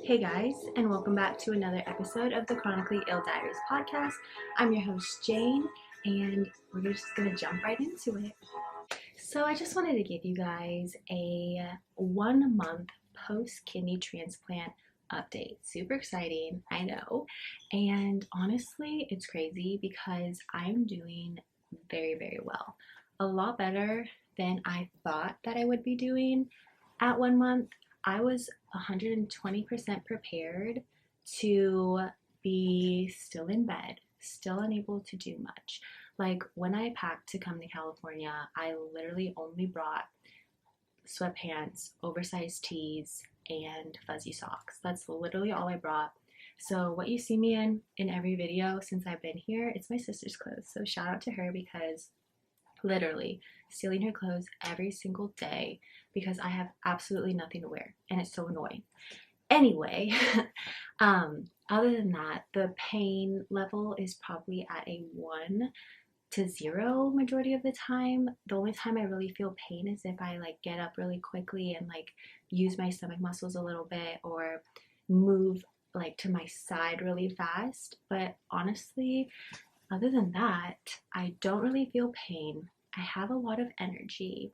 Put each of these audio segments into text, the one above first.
Hey guys, and welcome back to another episode of the Chronically Ill Diaries podcast. I'm your host Jane, and we're just gonna jump right into it. So, I just wanted to give you guys a 1 month post kidney transplant update. Super exciting, I know. And honestly, it's crazy because I'm doing very, very well. A lot better than I thought that I would be doing at 1 month. I was 120% prepared to be still in bed, still unable to do much. Like when I packed to come to California, I literally only brought sweatpants, oversized tees, and fuzzy socks. That's literally all I brought. So what you see me in every video since I've been here, it's my sister's clothes. So shout out to her because literally stealing her clothes every single day because I have absolutely nothing to wear and it's so annoying. Anyway, other than that, the pain level is probably at a 1 to 0 majority of the time. The only time I really feel pain is if I like get up really quickly and like use my stomach muscles a little bit or move like to my side really fast. But honestly, other than that, I don't really feel pain. I have a lot of energy.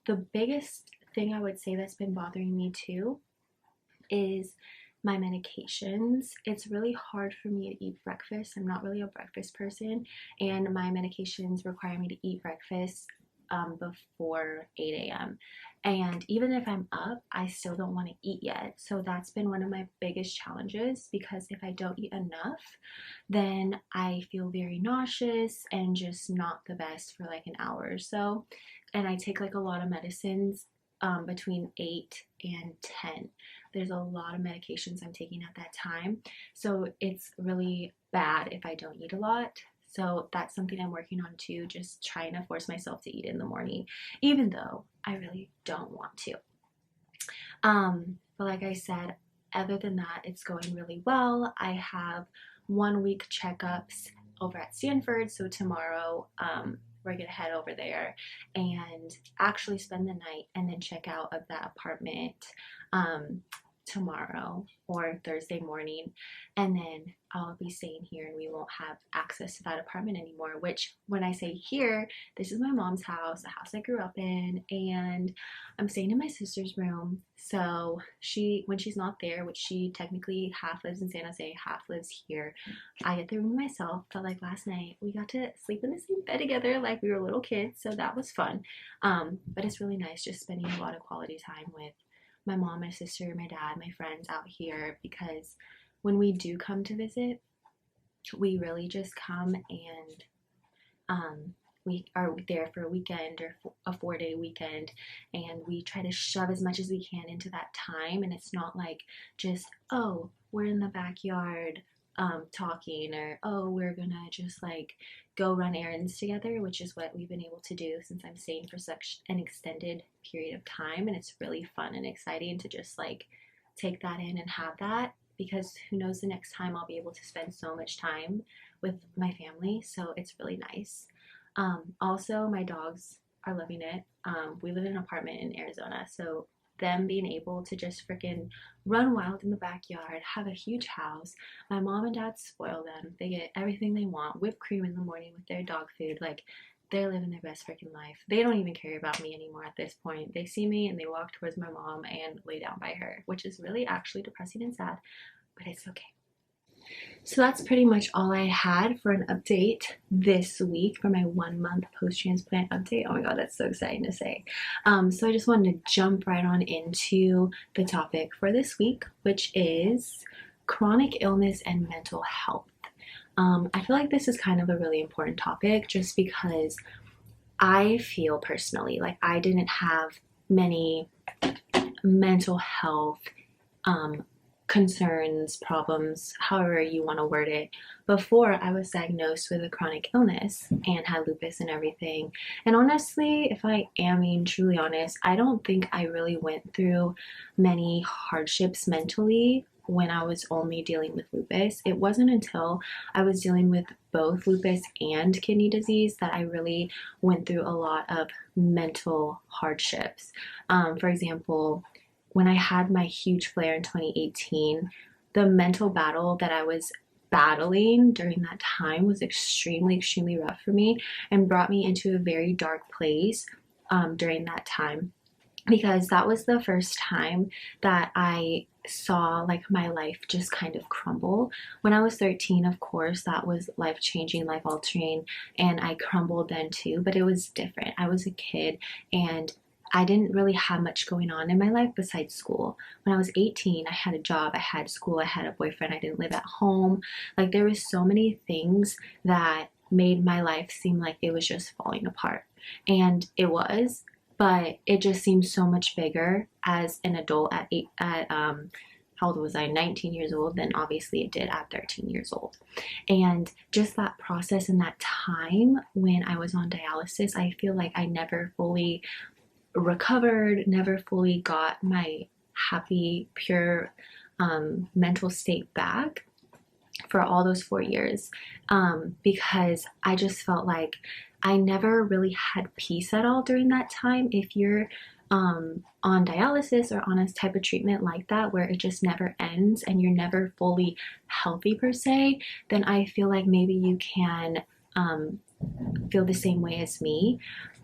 The biggest thing I would say that's been bothering me too is my medications. It's really hard for me to eat breakfast. I'm not really a breakfast person, and my medications require me to eat breakfast before 8 a.m. And even if I'm up, I still don't want to eat yet. So that's been one of my biggest challenges because if I don't eat enough, then I feel very nauseous and just not the best for like an hour or so. And I take like a lot of medicines between 8 and 10. There's a lot of medications I'm taking at that time. So it's really bad if I don't eat a lot. So that's something I'm working on too, just trying to force myself to eat in the morning, even though I really don't want to. But like I said, other than that, it's going really well. I have 1 week checkups over at Stanford. So tomorrow, we're gonna head over there and actually spend the night and then check out of that apartment tomorrow or Thursday morning, and then I'll be staying here and we won't have access to that apartment anymore. Which, when I say here, this is my mom's house, the house I grew up in, and I'm staying in my sister's room. So when she's not there, which she technically half lives in San Jose, half lives here, I get the room to myself. But like last night, we got to sleep in the same bed together like we were little kids, so that was fun. But it's really nice just spending a lot of quality time with my mom, my sister, my dad, my friends out here, because when we do come to visit, we really just come and we are there for a weekend or a 4-day weekend, and we try to shove as much as we can into that time. And it's not like just, oh, we're in the backyard talking, or oh, we're gonna just like go run errands together, which is what we've been able to do since I'm staying for such an extended period of time. And it's really fun and exciting to just like take that in and have that, because who knows, the next time I'll be able to spend so much time with my family. So it's really nice. Also, my dogs are loving it. We live in an apartment in Arizona, so them being able to just freaking run wild in the backyard, have a huge house. My mom and dad spoil them. They get everything they want. Whipped cream in the morning with their dog food. Like, they're living their best freaking life. They don't even care about me anymore at this point. They see me and they walk towards my mom and lay down by her, which is really actually depressing and sad, but it's okay. So that's pretty much all I had for an update this week for my 1 month post-transplant update. Oh my god, that's so exciting to say. So I just wanted to jump right on into the topic for this week, which is chronic illness and mental health. I feel like this is kind of a really important topic just because I feel personally like I didn't have many mental health concerns, problems, however you want to word it, before I was diagnosed with a chronic illness and had lupus and everything. And honestly, if I am being truly honest, I don't think I really went through many hardships mentally when I was only dealing with lupus. It wasn't until I was dealing with both lupus and kidney disease that I really went through a lot of mental hardships. For example, when I had my huge flare in 2018, the mental battle that I was battling during that time was extremely, extremely rough for me and brought me into a very dark place during that time, because that was the first time that I saw like my life just kind of crumble. When I was 13, of course, that was life changing, life altering, and I crumbled then too, but it was different. I was a kid and I didn't really have much going on in my life besides school. When I was 18, I had a job, I had school, I had a boyfriend, I didn't live at home. Like there was so many things that made my life seem like it was just falling apart. And it was, but it just seemed so much bigger as an adult how old was I? 19 years old. Then obviously it did at 13 years old. And just that process and that time when I was on dialysis, I feel like I never fully recovered, never fully got my happy, pure mental state back for all those 4 years, because I just felt like I never really had peace at all during that time. If you're on dialysis or on a type of treatment like that where it just never ends and you're never fully healthy per se, then I feel like maybe you can feel the same way as me,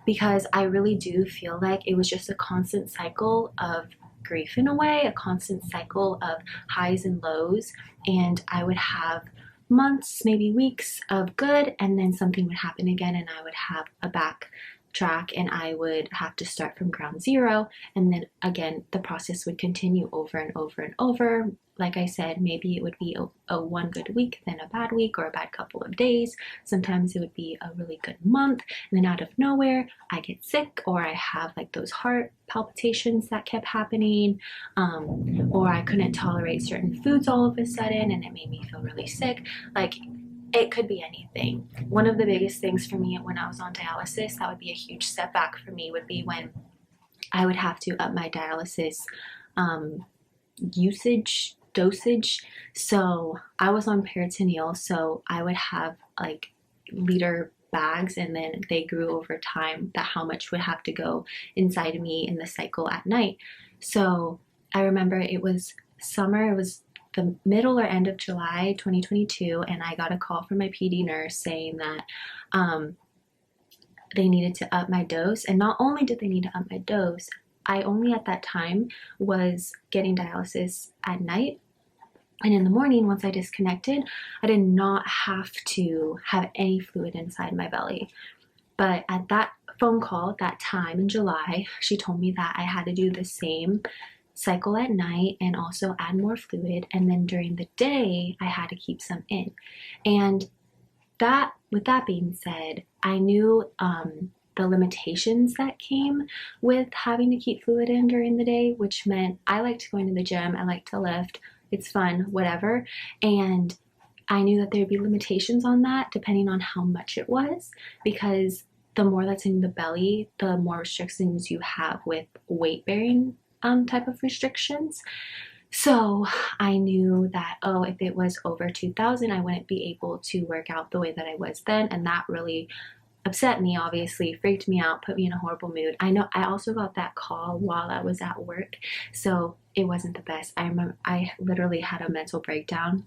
because I really do feel like it was just a constant cycle of grief in a way, a constant cycle of highs and lows, and I would have months, maybe weeks of good, and then something would happen again and I would have a backtrack and I would have to start from ground zero, and then again the process would continue over and over and over. Like I said, maybe it would be a one good week, then a bad week, or a bad couple of days. Sometimes it would be a really good month, and then out of nowhere, I get sick, or I have like those heart palpitations that kept happening, or I couldn't tolerate certain foods all of a sudden, and it made me feel really sick. Like, it could be anything. One of the biggest things for me when I was on dialysis, that would be a huge setback for me, would be when I would have to up my dialysis dosage. So I was on peritoneal, so I would have like liter bags, and then they grew over time, that how much would have to go inside of me in the cycle at night. So I remember it was summer, it was the middle or end of July 2022, and I got a call from my PD nurse saying that they needed to up my dose. And not only did they need to up my dose, I only at that time was getting dialysis at night, and in the morning, once I disconnected, I did not have to have any fluid inside my belly. But at that phone call, at that time in July, she told me that I had to do the same cycle at night and also add more fluid, and then during the day I had to keep some in. And that, with that being said, I knew the limitations that came with having to keep fluid in during the day, which meant I liked going to the gym, I like to lift, it's fun, whatever, and I knew that there'd be limitations on that depending on how much it was, because the more that's in the belly, the more restrictions you have with weight bearing type of restrictions. So I knew that, oh, if it was over 2,000, I wouldn't be able to work out the way that I was then, and that really upset me, obviously, freaked me out, put me in a horrible mood. I know I also got that call while I was at work, so it wasn't the best. I remember I literally had a mental breakdown.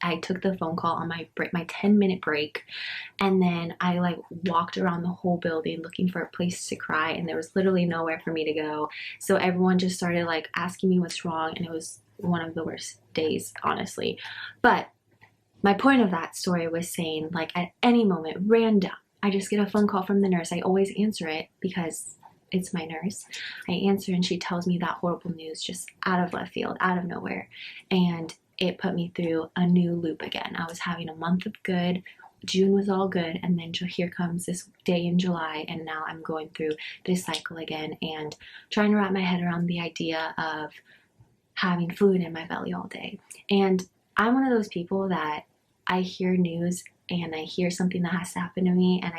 I took the phone call on my 10-minute break, and then I like walked around the whole building looking for a place to cry, and there was literally nowhere for me to go. So everyone just started like asking me what's wrong, and it was one of the worst days, honestly. But my point of that story was saying, like, at any moment, random, I just get a phone call from the nurse. I always answer it because it's my nurse. I answer and she tells me that horrible news just out of left field, out of nowhere. And it put me through a new loop again. I was having a month of good. June was all good, and then here comes this day in July, and now I'm going through this cycle again and trying to wrap my head around the idea of having fluid in my belly all day. And I'm one of those people that I hear news and I hear something that has to happen to me, and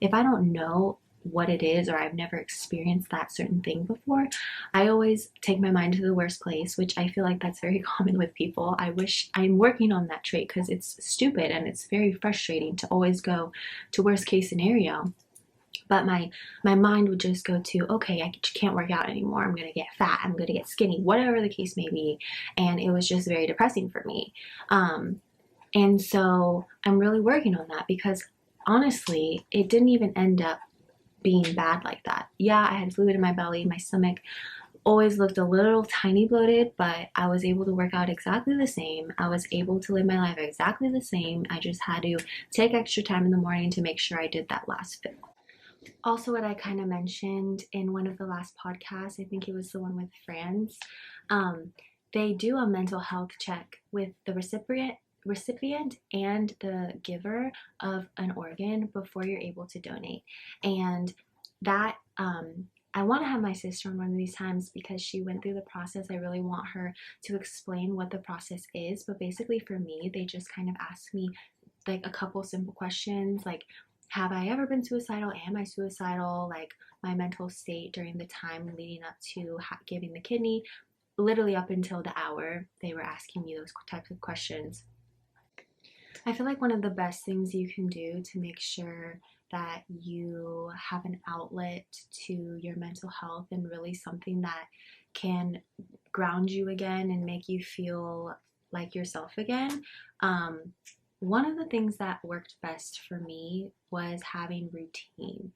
if I don't know what it is, or I've never experienced that certain thing before, I always take my mind to the worst place, which I feel like that's very common with people. I wish I'm working on that trait, because it's stupid and it's very frustrating to always go to worst case scenario. But my mind would just go to, okay, I can't work out anymore. I'm going to get fat. I'm going to get skinny, whatever the case may be. And it was just very depressing for me. And so I'm really working on that, because honestly, it didn't even end up being bad like that. Yeah, I had fluid in my belly. My stomach always looked a little tiny bloated, but I was able to work out exactly the same. I was able to live my life exactly the same. I just had to take extra time in the morning to make sure I did that last fit. Also, what I kind of mentioned in one of the last podcasts, I think it was the one with friends, they do a mental health check with the recipient and the giver of an organ before you're able to donate. And that I want to have my sister on one of these times because she went through the process. I really want her to explain what the process is. But basically for me, they just kind of asked me like a couple simple questions, like, have I ever been suicidal? Am I suicidal? Like my mental state during the time leading up to giving the kidney, literally up until the hour, they were asking me those types of questions. I feel like one of the best things you can do to make sure that you have an outlet to your mental health and really something that can ground you again and make you feel like yourself again. One of the things that worked best for me was having routine.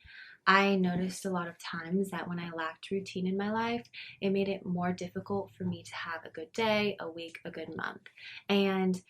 I noticed a lot of times that when I lacked routine in my life, it made it more difficult for me to have a good day, a week, a good month. And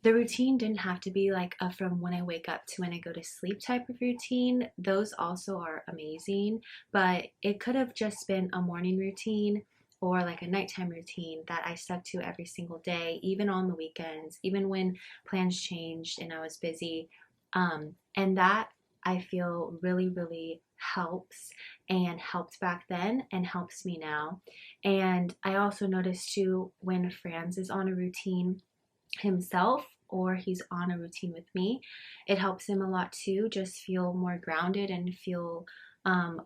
the routine didn't have to be like a from when I wake up to when I go to sleep type of routine. Those also are amazing, but it could have just been a morning routine or like a nighttime routine that I stuck to every single day, even on the weekends, even when plans changed and I was busy. And that I feel really, really helps and helped back then and helps me now. And I also noticed too when Franz is on a routine himself or he's on a routine with me, it helps him a lot too, just feel more grounded and feel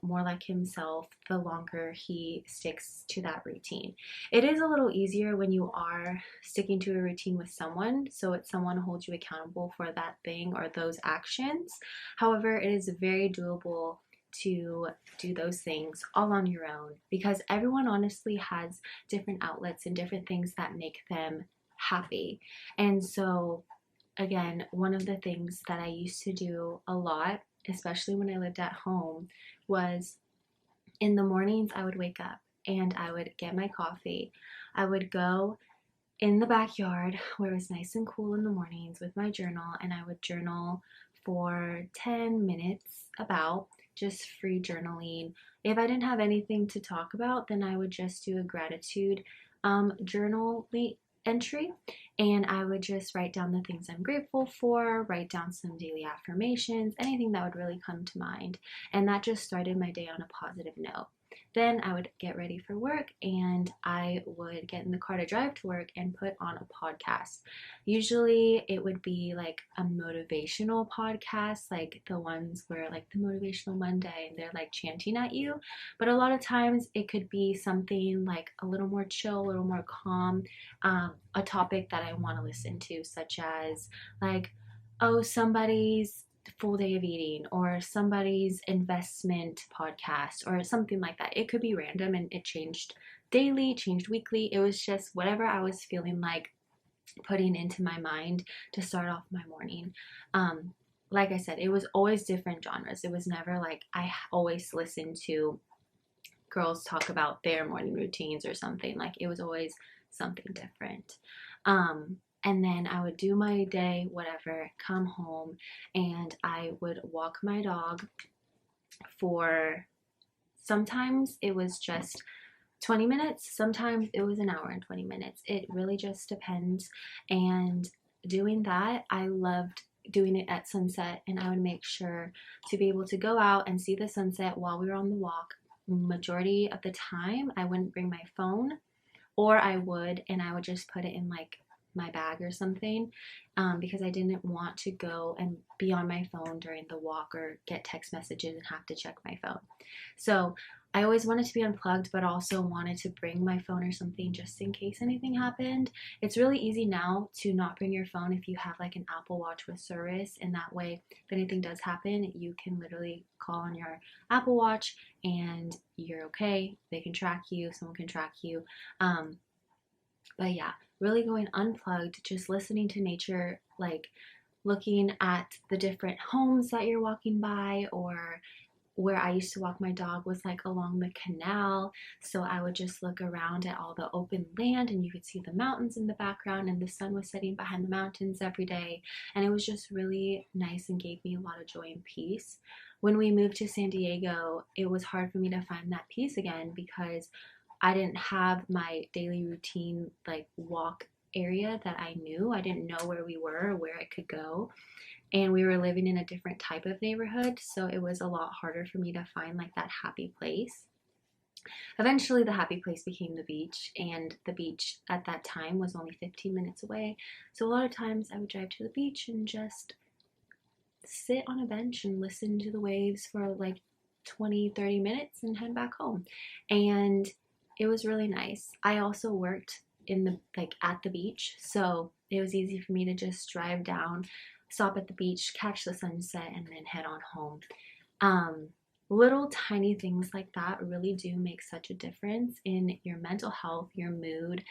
more like himself the longer he sticks to that routine. It is a little easier when you are sticking to a routine with someone, so it's someone who holds you accountable for that thing or those actions. However, it is very doable to do those things all on your own because everyone honestly has different outlets and different things that make them happy. And so again, one of the things that I used to do a lot, especially when I lived at home, was in the mornings I would wake up and I would get my coffee. I would go in the backyard where it was nice and cool in the mornings with my journal, and I would journal for 10 minutes, about just free journaling. If I didn't have anything to talk about, then I would just do a gratitude journal entry, and I would just write down the things I'm grateful for, write down some daily affirmations, anything that would really come to mind. And that just started my day on a positive note. Then I would get ready for work and I would get in the car to drive to work and put on a podcast. Usually it would be like a motivational podcast, like the ones where like the Motivational Monday and they're like chanting at you. But a lot of times it could be something like a little more chill, a little more calm, a topic that I want to listen to, such as like, oh, somebody's full day of eating or somebody's investment podcast or something like that. It could be random and it changed daily, changed weekly. It was just whatever I was feeling like putting into my mind to start off my morning. Like I said, it was always different genres. It was never like I always listened to girls talk about their morning routines or something. Like it was always something different. And then I would do my day, whatever, come home, and I would walk my dog for, sometimes it was just 20 minutes, sometimes it was an hour and 20 minutes. It really just depends. And doing that, I loved doing it at sunset, and I would make sure to be able to go out and see the sunset while we were on the walk. Majority of the time, I wouldn't bring my phone, or I would, and I would just put it in like my bag or something, because I didn't want to go and be on my phone during the walk or get text messages and have to check my phone. So I always wanted to be unplugged, but also wanted to bring my phone or something just in case anything happened. It's really easy now to not bring your phone if you have like an Apple Watch with service, and that way, if anything does happen, you can literally call on your Apple Watch and you're okay. They can track you, someone can track you. But yeah, really going unplugged, just listening to nature, like looking at the different homes that you're walking by, or where I used to walk my dog was like along the canal. So I would just look around at all the open land and you could see the mountains in the background, and the sun was setting behind the mountains every day. And it was just really nice and gave me a lot of joy and peace. When we moved to San Diego, it was hard for me to find that peace again because I didn't have my daily routine like walk area that I knew. I didn't know where we were or where I could go, and we were living in a different type of neighborhood, so it was a lot harder for me to find like that happy place. Eventually the happy place became the beach, and the beach at that time was only 15 minutes away, so a lot of times I would drive to the beach and just sit on a bench and listen to the waves for like 20-30 minutes and head back home. And it was really nice. I also worked in the like at the beach, so it was easy for me to just drive down, stop at the beach, catch the sunset, and then head on home. um Little tiny things like that really do make such a difference in your mental health, your mood,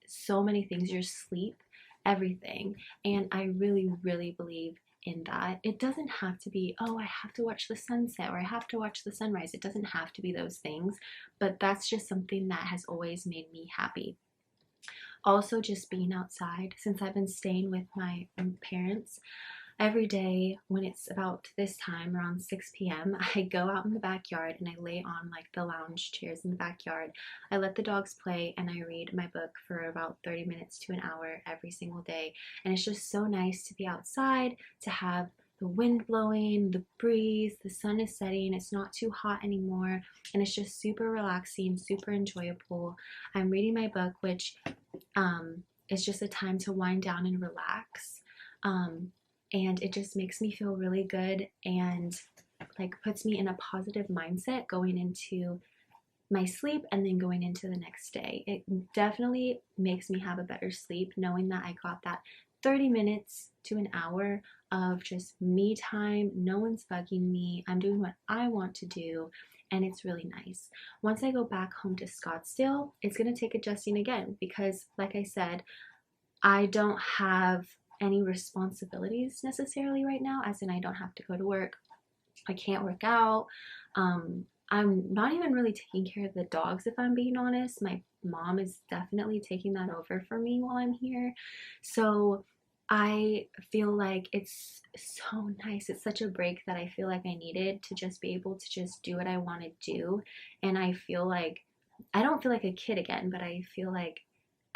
so many things, your sleep, everything. And I really, really believe in that. It doesn't have to be, oh, I have to watch the sunset or I have to watch the sunrise. It doesn't have to be those things, but that's just something that has always made me happy. Also, just being outside. Since I've been staying with my parents, every day when it's about this time, around 6 p.m., I go out in the backyard and I lay on like the lounge chairs in the backyard. I let the dogs play and I read my book for about 30 minutes to an hour every single day. And it's just so nice to be outside, to have the wind blowing, the breeze, the sun is setting, it's not too hot anymore, and it's just super relaxing, super enjoyable. I'm reading my book, which is just a time to wind down and relax. And it just makes me feel really good and like puts me in a positive mindset going into my sleep and then going into the next day. It definitely makes me have a better sleep knowing that I got that 30 minutes to an hour of just me time. No one's bugging me. I'm doing what I want to do, and it's really nice. Once I go back home to Scottsdale, it's going to take adjusting again because, like I said, I don't have any responsibilities necessarily right now, as in I don't have to go to work. I can't work out. I'm not even really taking care of the dogs, if I'm being honest. My mom is definitely taking that over for me while I'm here. So I feel like it's so nice. It's such a break that I feel like I needed to just be able to just do what I want to do. And I feel like I don't feel like a kid again, but I feel like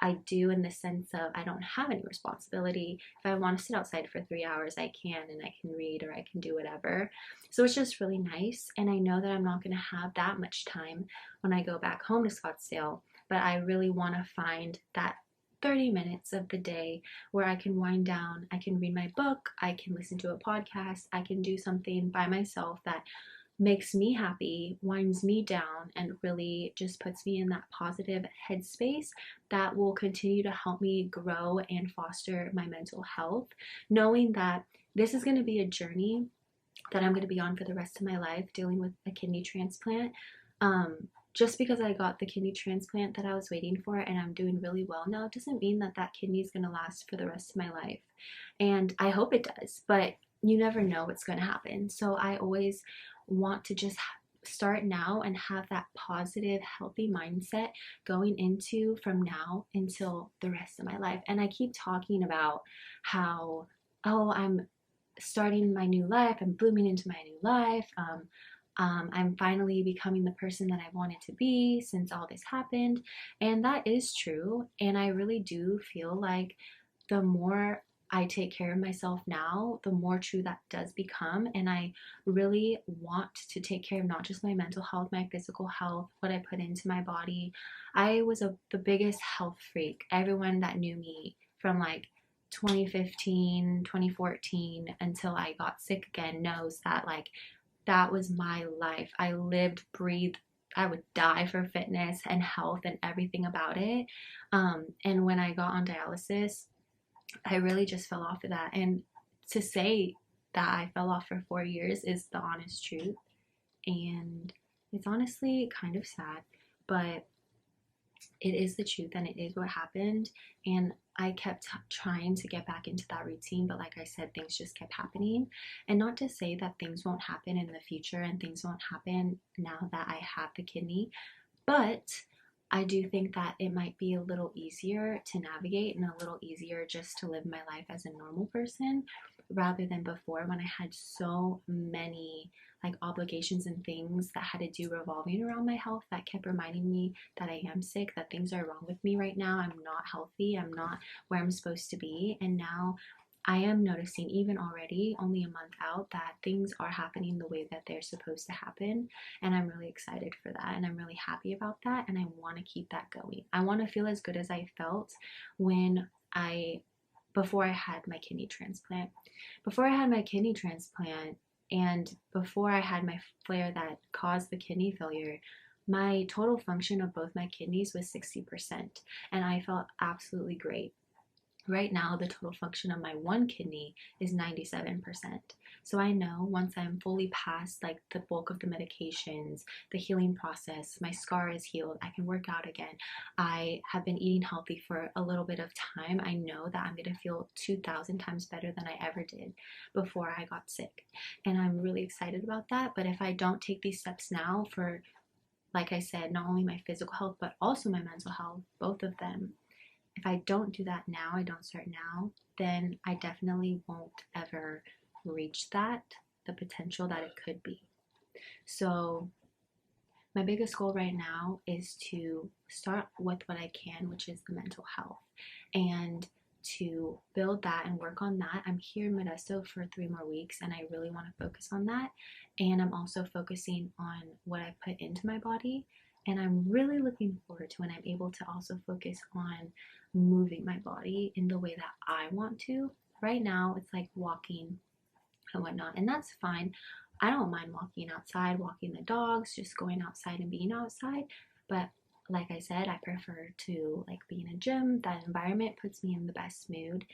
I do, in the sense of I don't have any responsibility. If I want to sit outside for 3 hours, I can, and I can read or I can do whatever. So it's just really nice. And I know that I'm not going to have that much time when I go back home to Scottsdale, but I really want to find that 30 minutes of the day where I can wind down, I can read my book, I can listen to a podcast, I can do something by myself that makes me happy, winds me down, and really just puts me in that positive headspace that will continue to help me grow and foster my mental health, knowing that this is going to be a journey that I'm going to be on for the rest of my life, dealing with a kidney transplant. Just because I got the kidney transplant that I was waiting for and I'm doing really well now doesn't mean that that kidney is going to last for the rest of my life. And I hope it does, but you never know what's going to happen. So I always want to just start now and have that positive, healthy mindset going into from now until the rest of my life. And I keep talking about how, oh, I'm starting my new life, I'm blooming into my new life. I'm finally becoming the person that I wanted to be since all this happened. And that is true. And I really do feel like the more I take care of myself now, the more true that does become. And I really want to take care of not just my mental health, my physical health, what I put into my body. I was the biggest health freak. Everyone that knew me from like 2015, 2014 until I got sick again knows that like that was my life. I lived, breathed, I would die for fitness and health and everything about it. And when I got on dialysis, I really just fell off of that. And to say that I fell off for 4 years is the honest truth. And it's honestly kind of sad, but it is the truth and it is what happened. And I kept trying to get back into that routine, but like I said, things just kept happening. And not to say that things won't happen in the future and things won't happen now that I have the kidney, but I do think that it might be a little easier to navigate and a little easier just to live my life as a normal person rather than before, when I had so many like obligations and things that had to do revolving around my health that kept reminding me that I am sick, that things are wrong with me right now. I'm not healthy. I'm not where I'm supposed to be. And now I am noticing, even already, only a month out, that things are happening the way that they're supposed to happen. And I'm really excited for that. And I'm really happy about that. And I want to keep that going. I want to feel as good as I felt before I had my kidney transplant. Before I had my kidney transplant, and before I had my flare that caused the kidney failure, my total function of both my kidneys was 60%, and I felt absolutely great. Right now, the total function of my one kidney is 97%. So I know once I'm fully past like the bulk of the medications, the healing process, my scar is healed, I can work out again. I have been eating healthy for a little bit of time. I know that I'm going to feel 2,000 times better than I ever did before I got sick. And I'm really excited about that. But if I don't take these steps now for, like I said, not only my physical health, but also my mental health, both of them, if I don't do that now, I don't start now, then I definitely won't ever reach the potential that it could be. So my biggest goal right now is to start with what I can, which is the mental health, and to build that and work on that. I'm here in Modesto for 3 more weeks and I really want to focus on that. And I'm also focusing on what I put into my body. And I'm really looking forward to when I'm able to also focus on moving my body in the way that I want to. Right now, it's like walking and whatnot, and that's fine. I don't mind walking outside, walking the dogs, just going outside and being outside. But like I said, I prefer to like be in a gym. That environment puts me in the best mood.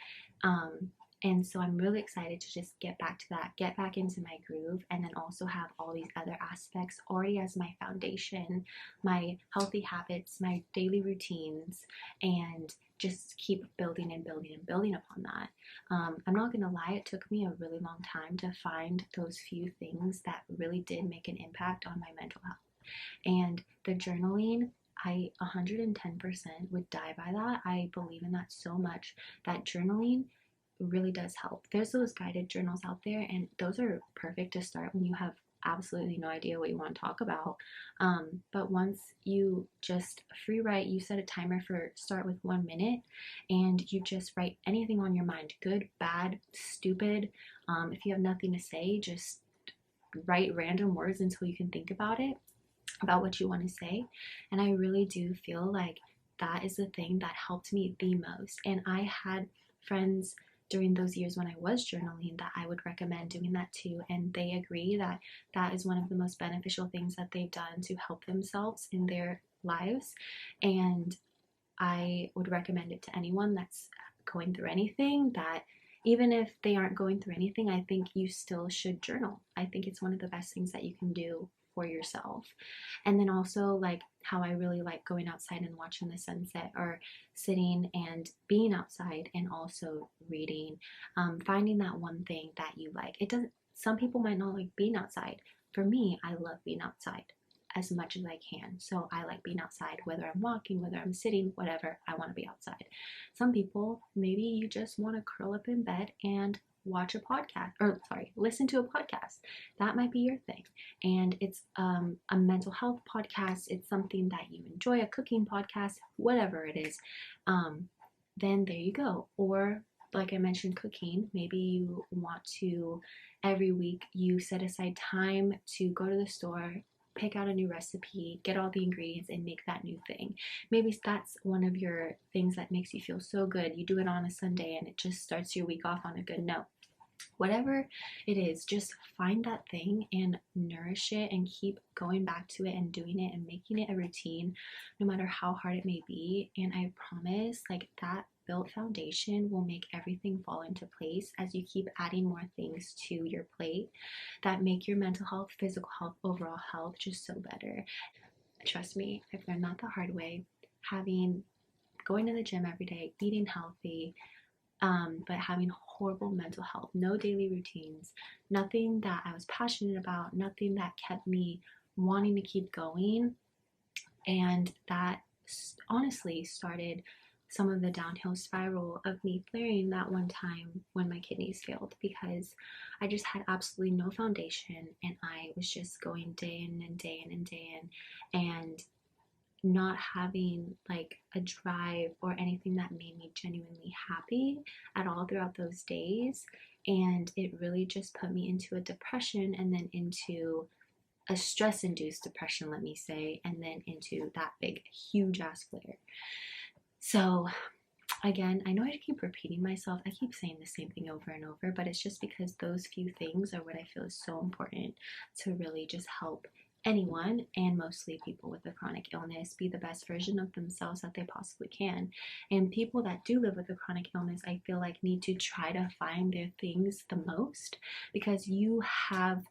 And so I'm really excited to just get back to that, get back into my groove, and then also have all these other aspects already as my foundation, my healthy habits, my daily routines, and just keep building and building and building upon that. I'm not gonna lie, it took me a really long time to find those few things that really did make an impact on my mental health. And the journaling, I 110% would die by that. I believe in that so much that journaling really does help. There's those guided journals out there, and those are perfect to start when you have absolutely no idea what you want to talk about. But once you just free write, you set a timer for start with 1 minute, and you just write anything on your mind, good, bad, stupid. If you have nothing to say, just write random words until you can think about it, about what you want to say. And I really do feel like that is the thing that helped me the most. And I had friends during those years when I was journaling that I would recommend doing that too, and they agree that that is one of the most beneficial things that they've done to help themselves in their lives. And I would recommend it to anyone that's going through anything, that even if they aren't going through anything, I think you still should journal. I think it's one of the best things that you can do for yourself. And then also like how I really like going outside and watching the sunset, or sitting and being outside and also reading, finding that one thing that you like. It doesn't, some people might not like being outside. For me, I love being outside as much as I can. So I like being outside, whether I'm walking, whether I'm sitting, whatever, I want to be outside. Some people, maybe you just want to curl up in bed and watch a podcast, or sorry, listen to a podcast. That might be your thing. And it's a mental health podcast, it's something that you enjoy, a cooking podcast, whatever it is, then there you go. Or like I mentioned, cooking, maybe you want to, every week you set aside time to go to the store, pick out a new recipe, get all the ingredients, and make that new thing. Maybe that's one of your things that makes you feel so good. You do it on a Sunday and it just starts your week off on a good note. whatever it is, just find that thing and nourish it and keep going back to it and doing it and making it a routine, no matter how hard it may be. And I promise, like, that built foundation will make everything fall into place as you keep adding more things to your plate that make your mental health, physical health, overall health just so better. Trust me, I've learned that the hard way. Having Going to the gym every day, eating healthy, but having horrible mental health, no daily routines, nothing that I was passionate about, nothing that kept me wanting to keep going. And that honestly started some of the downhill spiral of me flaring that one time when my kidneys failed, because I just had absolutely no foundation and I was just going day in and day in and day in, and not having like a drive or anything that made me genuinely happy at all throughout those days. And it really just put me into a depression, and then into a stress induced depression, let me say, and then into that big, huge ass flare. So, again, I know I keep repeating myself. I keep saying the same thing over and over, but it's just because those few things are what I feel is so important to really just help anyone, and mostly people with a chronic illness, be the best version of themselves that they possibly can. And people that do live with a chronic illness, I feel like, need to try to find their things the most, because you have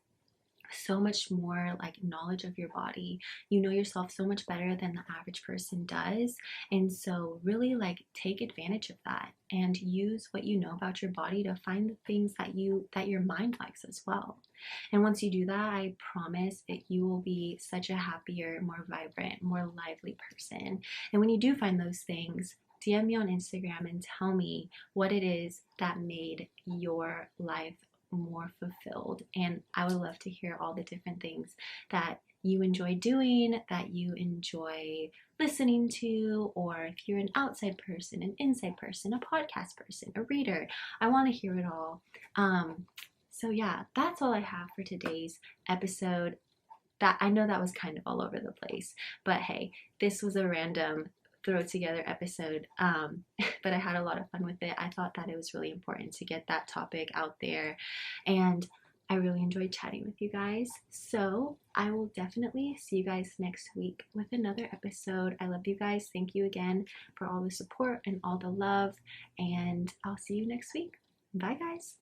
so much more like knowledge of your body. You know yourself so much better than the average person does. And so really like take advantage of that and use what you know about your body to find the things that your mind likes as well. And once you do that, I promise that you will be such a happier, more vibrant, more lively person. And when you do find those things, DM me on Instagram and tell me what it is that made your life more fulfilled. And I would love to hear all the different things that you enjoy doing, that you enjoy listening to, or if you're an outside person, an inside person, a podcast person, a reader. I want to hear it all. So yeah, that's all I have for today's episode. That I know that was kind of all over the place, but hey, this was a random throw together episode, but I had a lot of fun with it. I thought that it was really important to get that topic out there, and I really enjoyed chatting with you guys. So I will definitely see you guys next week with another episode. I love you guys. Thank you again for all the support and all the love, and I'll see you next week. Bye guys.